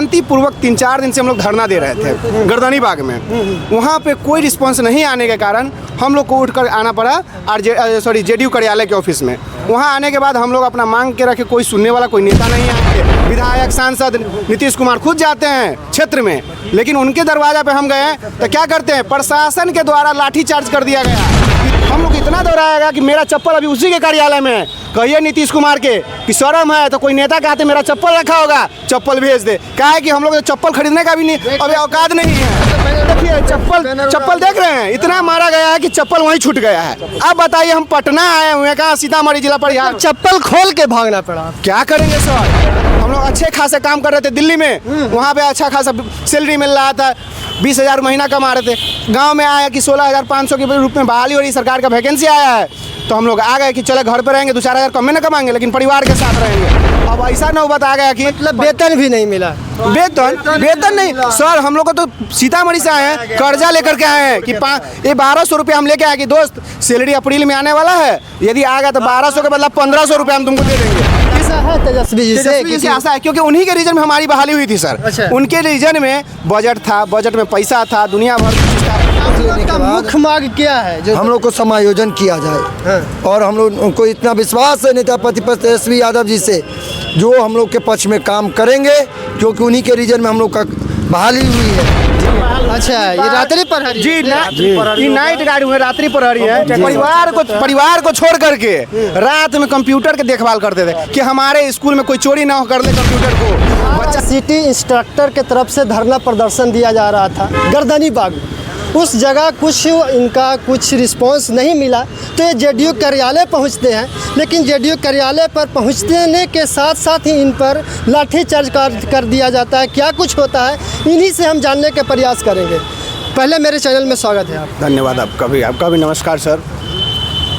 शांतिपूर्वक 3-4 दिन से हम लोग धरना दे रहे थे गर्दनी बाग में। वहाँ पे कोई रिस्पांस नहीं आने के कारण हम लोग को उठकर आना पड़ा जेडीयू कार्यालय के ऑफिस में। वहाँ आने के बाद हम लोग अपना मांग के रखे, कोई सुनने वाला कोई नेता नहीं आए। विधायक सांसद नीतीश कुमार खुद जाते हैं क्षेत्र में, लेकिन उनके दरवाजा पे हम गए तो क्या करते हैं, प्रशासन के द्वारा लाठीचार्ज कर दिया गया। हम लोग इतना दोहराया गया कि मेरा चप्पल अभी उसी के कार्यालय में है। कहिए नीतीश कुमार के कि शर्म है तो कोई नेता कहते मेरा चप्पल रखा होगा, चप्पल भेज दे। क्या है कि हम लोग चप्पल खरीदने का भी नहीं अभी औकात नहीं है। देखिए चप्पल देख रहे हैं, इतना मारा गया है कि चप्पल वहीं छूट गया है। अब बताइए हम पटना आए हुए हैं, कहाँ सीतामढ़ी जिला पर, यहाँ चप्पल खोल के भागना पड़ा। क्या करेंगे सर। हम लोग अच्छे खासे काम कर रहे थे दिल्ली में, वहाँ पे अच्छा खासा सैलरी मिल रहा था, 20,000 महीना कमा रहे थे। गांव में आया कि 16,500 के रूप में बहाली हो रही, सरकार का वैकेंसी आया है, तो हम लोग आ गए कि चले घर पे रहेंगे, 2-4 हज़ार कम में न कमाएंगे लेकिन परिवार के साथ रहेंगे। अब ऐसा नौबत आ गया कि मतलब वेतन भी नहीं मिला। वेतन नहीं सर, हम लोग को तो सीतामढ़ी से आए हैं, कर्जा लेकर के आए हैं कि ये 1200 रुपये हम लेके आए कि दोस्त सैलरी अप्रैल में आने वाला है, यदि आ गया तो 1200 के बदला 1500 रुपये हम तुमको दे देंगे। तेजस्वी जी से आशा है, क्योंकि उन्हीं के रीजन में हमारी बहाली हुई थी सर। अच्छा। उनके रीजन में बजट था, बजट में पैसा था, दुनिया भर का मुख्य मांग क्या है जो हम लोग को समायोजन किया जाए। और हम लोग को इतना विश्वास है नेता प्रतिपक्ष तेजस्वी यादव जी से, जो हम लोग के पक्ष में काम करेंगे, क्योंकि उन्हीं के रीजन में हम लोग का बहाली हुई है। अच्छा, ये रात्रि प्रहरी जी नाइट गार्ड हुए, रात्रि प्रहरी है। परिवार को छोड़ करके रात में कंप्यूटर के देखभाल करते थे कि हमारे स्कूल में कोई चोरी ना हो कर ले कंप्यूटर को। बच्चा सिटी इंस्ट्रक्टर के तरफ से धरना प्रदर्शन दिया जा रहा था गर्दनी बाग, उस जगह कुछ रिस्पांस नहीं मिला, तो ये जेडीयू कार्यालय पहुंचते हैं, लेकिन जेडीयू कार्यालय पर पहुंचने के साथ साथ ही इन पर लाठीचार्ज कर दिया जाता है। क्या कुछ होता है, इन्हीं से हम जानने के प्रयास करेंगे। पहले मेरे चैनल में स्वागत है आप। धन्यवाद आपका भी नमस्कार सर।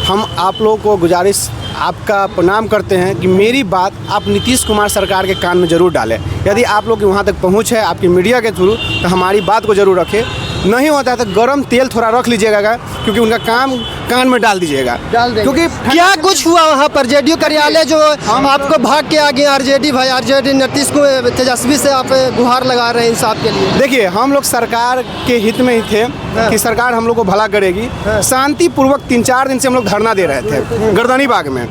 हम आप लोगों को गुजारिश आपका प्रणाम करते हैं कि मेरी बात आप नीतीश कुमार सरकार के कान में ज़रूर डालें। यदि आप लोग की वहाँ तक पहुँच है आपकी मीडिया के थ्रू, तो हमारी बात को ज़रूर रखें। नहीं होता है तो गरम तेल थोड़ा रख लीजिएगा, क्योंकि उनका काम कान में डाल दीजिएगा। क्योंकि क्या कुछ हुआ वहाँ पर जेडीयू कार्यालय जो आपको भाग के आगे आरजेडी नीतीश को तेजस्वी से आप गुहार लगा रहे हैं इंसाफ के लिए? देखिए, हम लोग सरकार के हित में ही थे कि सरकार हम लोग को भला करेगी। शांतिपूर्वक 3-4 दिन से हम लोग धरना दे रहे थे गर्दनी बाग में।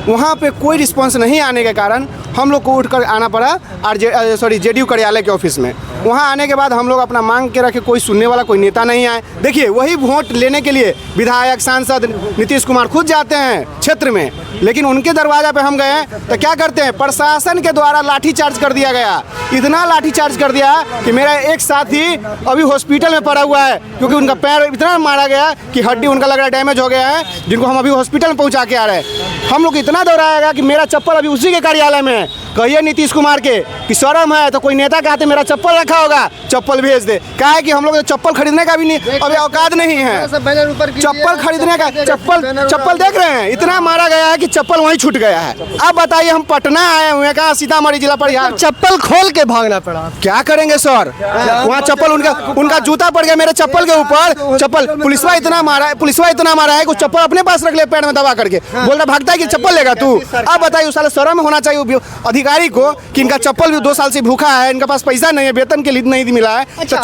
वहाँ पे कोई रिस्पांस नहीं आने के कारण हम लोग को उठकर आना पड़ा जेडीयू कार्यालय के ऑफिस में। वहाँ आने के बाद हम लोग अपना मांग के रखे, कोई सुनने वाला कोई नेता नहीं आए। देखिए, वही वोट लेने के लिए विधायक सांसद नीतीश कुमार खुद जाते हैं क्षेत्र में, लेकिन उनके दरवाजा पे हम गए तो क्या करते हैं, प्रशासन के द्वारा लाठीचार्ज कर दिया गया। इतना लाठीचार्ज कर दिया कि मेरा एक साथी अभी हॉस्पिटल में पड़ा हुआ है, क्योंकि उनका पैर इतना मारा गया कि हड्डी उनका लग रहा है डैमेज हो गया है, जिनको हम अभी हॉस्पिटल में पहुंचा के आ रहे हैं। हम लोग इतना दोहराया गया कि मेरा चप्पल अभी उसी के कार्यालय में है। कहिए नीतीश कुमार के कि शर्म है तो कोई नेता कहते मेरा चप्पल रखा होगा, चप्पल भेज दे। क्या है कि हम लोग चप्पल खरीदने का भी नहीं अभी औकात नहीं है। चप्पल खरीदने का चप्पल देख रहे हैं, इतना मारा गया है कि चप्पल वहीं छूट गया है। अब बताइए हम पटना आए हुए हैं, कहाँ सीतामढ़ी जिला पर, यहाँ चप्पल खोल के भागना पड़ा। क्या करेंगे सर। वहाँ चप्पल उनका जूता पड़ गया मेरे चप्पल के ऊपर। चप्पल पुलिसवा इतना मारा है कि चप्पल अपने पास रख ले पैर में दबा करके, बोल रहा भागता है कि चप्पल लेगा तू। अब बताइए उस साल शर्म होना चाहिए अधिकारी को कि इनका चप्पल भी 2 साल से भूखा है, इनका पास पैसा नहीं है, वेतन के लिए नहीं मिला है। अच्छा,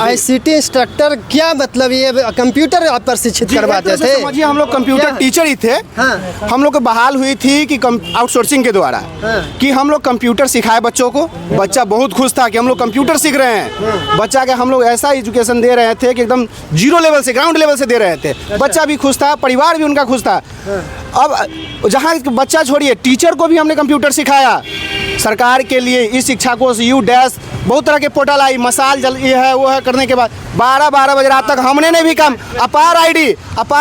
ICT इंस्ट्रक्टर क्या मतलब, ये कंप्यूटर आप प्रशिक्षित करवाते थे? समझिए हम लोग कंप्यूटर टीचर ही थे। हम लोग को बहाल हुई थी कि आउटसोर्सिंग के द्वारा कि हम लोग कंप्यूटर सिखाए बच्चों को। बच्चा बहुत खुश था कि हम लोग कंप्यूटर सीख रहे हैं। बच्चा के हम लोग ऐसा एजुकेशन दे रहे थे कि एकदम 0 लेवल से, ग्राउंड लेवल से दे रहे थे। बच्चा भी खुश था, परिवार भी उनका खुश था। अब जहाँ बच्चा छोड़िए, टीचर को भी हमने कंप्यूटर सिखाया। सरकार के लिए इस शिक्षा को U डैश बहुत तरह के पोर्टल आई, मसाल ये है वो है करने के बाद 12 बजे रात तक हमने भी काम अपार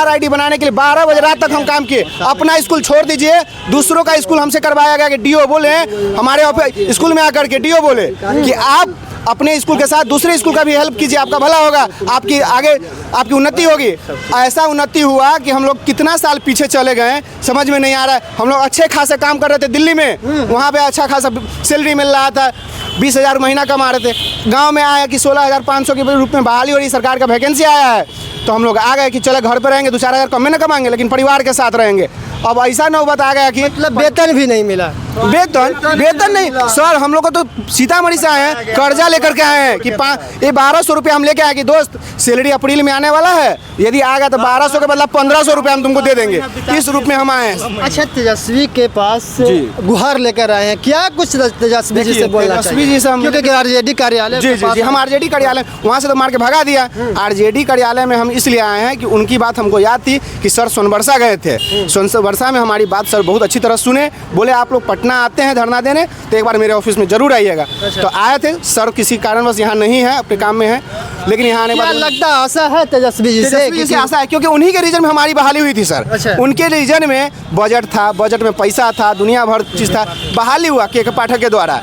आईडी बनाने के लिए 12 बजे रात तक हम काम किए। अपना स्कूल छोड़ दीजिए, दूसरों का स्कूल हमसे करवाया गया कि डीओ बोले, हमारे स्कूल में आकर के डीओ बोले कि आप अपने स्कूल के साथ दूसरे स्कूल का भी हेल्प कीजिए, आपका भला होगा, आपकी उन्नति होगी। ऐसा उन्नति हुआ कि हम लोग कितना साल पीछे चले गए समझ में नहीं आ रहा है। हम लोग अच्छे खासे काम कर रहे थे दिल्ली में, वहाँ पे अच्छा खासा सैलरी मिल रहा था, 20,000 महीना कमा रहे थे। गांव में आया कि 16,500 के रूप में बहाली हो रही, सरकार का वैकेंसी आया है, तो हम लोग आ गए कि चले घर पे रहेंगे, 2-4 हज़ार कम में न कमाएंगे लेकिन परिवार के साथ रहेंगे। अब ऐसा नौबत आ गया कि मतलब वेतन भी नहीं मिला। वेतन नहीं सर, हम लोग को तो सीतामढ़ी से आए हैं, कर्जा लेकर के आए हैं कि ये 1200 रुपये हम लेके आए कि दोस्त सैलरी अप्रैल में आने वाला है, यदि आ गया तो 1200 के बदला 1500 रुपये हम तुमको दे देंगे, इस रूप में हम आए हैं। अच्छा, तेजस्वी के पास गुहार लेकर आए हैं, क्या कुछ तेजस्वी जी से बोलना तेजस्वी जी से हम, क्योंकि आरजेडी कार्यालय जी हम आरजेडी कार्यालय वहाँ से तो मार के भगा दिया। आरजेडी कार्यालय में हम इसलिए आए हैं कि उनकी बात हमको याद थी कि सर सोनबरसा गए थे, सोनबरसा में हमारी बात सर बहुत अच्छी तरह सुने, बोले आप लोग पटना आते हैं धरना देने तो एक बार मेरे ऑफिस में जरूर आइएगा। तो आए थे सर, किसी कारणवश यहाँ नहीं है, अपने काम में है, लेकिन यहाँ आने क्या लगता है आशा है तेजस्वी जी से आशा है, क्योंकि उन्हीं के रीजन में हमारी बहाली हुई थी सर। अच्छा। उनके रीजन में बजट था, बजट में पैसा था, दुनिया भर चीज था, बहाली हुआ के पाठक के द्वारा।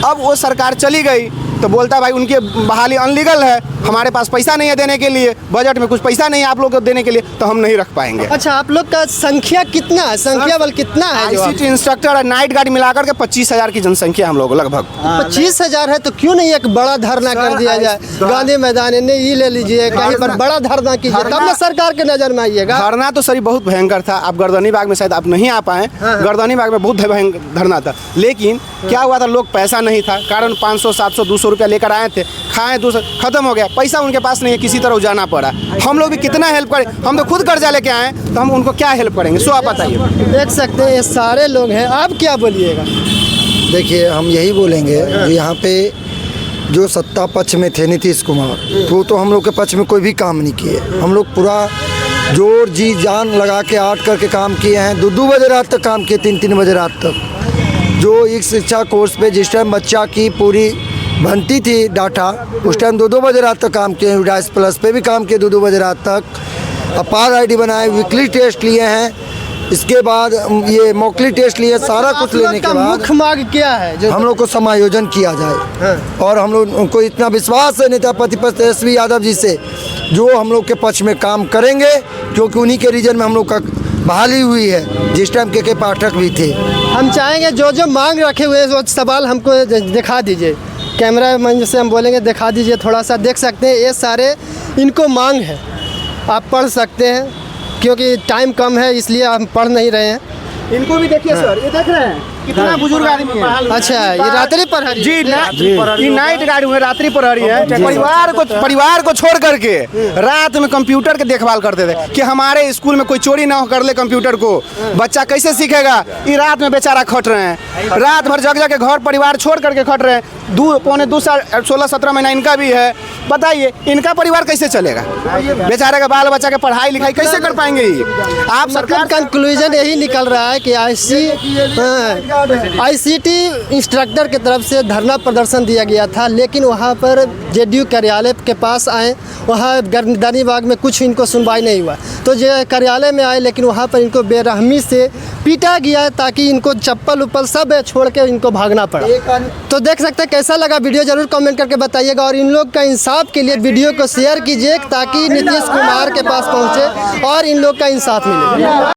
अब वो सरकार चली गई तो बोलता भाई उनकी बहाली अनलीगल है, हमारे पास पैसा नहीं है देने के लिए, बजट में कुछ पैसा नहीं है आप लोग को देने के लिए, तो हम नहीं रख पाएंगे। अच्छा, आप लोग का संख्या कितना है, संख्या बल कितना है? आईसीटी इंस्ट्रक्टर और नाइट गार्ड मिलाकर के 25,000 की जनसंख्या हम लोग लगभग। 25,000 है तो क्यों नहीं एक बड़ा धरना कर दिया जाए? गांधी मैदान ये ले लीजिए, कहीं पर बड़ा धरना कीजिए, तब ना सरकार के नजर में आइएगा। धरना तो सर बहुत भयंकर था, आप गर्दनी बाग में शायद आप नहीं आ पाए, गर्दनी बाग में बहुत भयंकर धरना था, लेकिन क्या हुआ था, लोग पैसा नहीं था, कारण 500 700 200 रुपया लेकर आए थे, खाएं, दूसरा खत्म हो गया, पैसा उनके पास नहीं है, किसी तरह जाना पड़ा। हम लोग भी कितना हेल्प करें, हम तो खुद कर्जा लेके आए तो हम उनको क्या हेल्प करेंगे, सो आप बताइए। देख सकते हैं ये सारे लोग हैं, आप क्या बोलिएगा? देखिए, हम यही बोलेंगे कि यहाँ पे जो सत्ता पक्ष में थे नीतीश कुमार, तो हम लोग के पक्ष में कोई भी काम नहीं किए। हम लोग पूरा जोर जी जान लगा के आठ करके काम किए हैं, 2 बजे रात तक काम किए, 3 बजे रात तक। जो एक शिक्षा कोर्स पे जिस टाइम बच्चा की पूरी बनती थी डाटा, उस टाइम 2 बजे रात तक काम किए। डाइस प्लस पे भी काम किए 2 बजे रात तक। अपार आईडी बनाए, वीकली टेस्ट लिए हैं, इसके बाद ये मॉकली टेस्ट लिए, सारा कुछ लेने के बाद मुख्य मांग क्या है जो हम लोग को समायोजन किया जाए। और हम लोग को इतना विश्वास है नेता प्रतिपक्ष तेजस्वी यादव जी से, जो हम लोग के पक्ष में काम करेंगे, क्योंकि उन्हीं के रीजन में हम लोग का बहाली हुई है, जिस टाइम के पाठक भी थे। हम चाहेंगे जो मांग रखे हुए वो सवाल हमको दिखा दीजिए, कैमरा मैन से हम बोलेंगे दिखा दीजिए, थोड़ा सा देख सकते हैं, ये सारे इनको मांग है, आप पढ़ सकते हैं, क्योंकि टाइम कम है इसलिए हम पढ़ नहीं रहे हैं। इनको भी देखिए सर, ये देख रहे हैं कितना बुजुर्ग आदमी है। अच्छा, ये रात्रि प्रहरी जी, ये नाइट गार्ड हुए, रात्रि प्रहरी है। परिवार को छोड़ करके रात में कंप्यूटर के देखभाल करते थे कि हमारे स्कूल में कोई चोरी ना कर ले कंप्यूटर को, बच्चा कैसे सीखेगा। ये रात में बेचारा खट रहे हैं, रात भर जग के घर परिवार छोड़ करके खट रहे हैं। 2 साल 16-17 महीना इनका भी है, बताइए इनका परिवार कैसे चलेगा, बेचारे का बाल बच्चा के पढ़ाई लिखाई कैसे कर पाएंगे। आप सरकार कंक्लूजन यही निकल रहा है कि आईसीटी इंस्ट्रक्टर की तरफ से धरना प्रदर्शन दिया गया था, लेकिन वहाँ पर जेडीयू कार्यालय के पास आए, वहाँ गर्दनी बाग में कुछ इनको सुनवाई नहीं हुआ, तो जो कार्यालय में आए, लेकिन वहाँ पर इनको बेरहमी से पीटा गया ताकि इनको चप्पल उप्पल सब छोड़ के इनको भागना पड़ा। तो देख सकते हैं, कैसा लगा वीडियो जरूर कमेंट करके बताइएगा, और इन लोग का इंसाफ के लिए वीडियो को शेयर कीजिए ताकि नीतीश कुमार के पास पहुँचे और इन लोग का इंसाफ मिले।